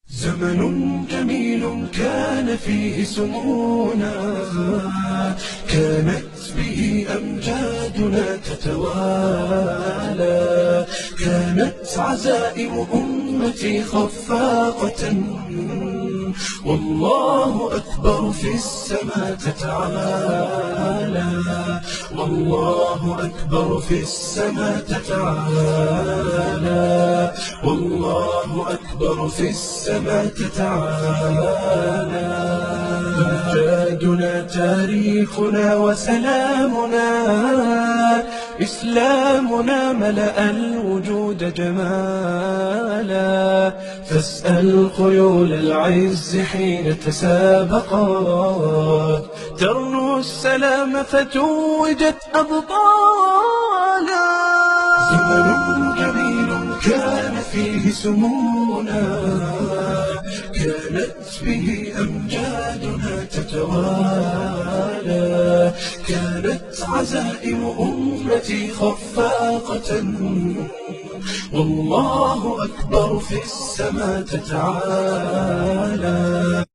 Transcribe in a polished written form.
زمن جميل كان فيه سمونا، كانت به أمجادنا تتوالى، كانت عزائم أمتي خفاقة، والله أكبر في السماء تتعالى، والله أكبر في السماء تتعالى، والله أكبر في السماء تتعالى. أمجادنا تاريخنا وسلامنا، إسلامنا ملأ الوجود جمالا، فاسأل خيول العز حين تسابقت، ترنو السلام فتوجت أبطالا. زمن جميل كان فيه سمونا، كانت به أمجادنا تتوالى، كانت عزائم أمتي خفاقة، والله أكبر في السماء تتعالى.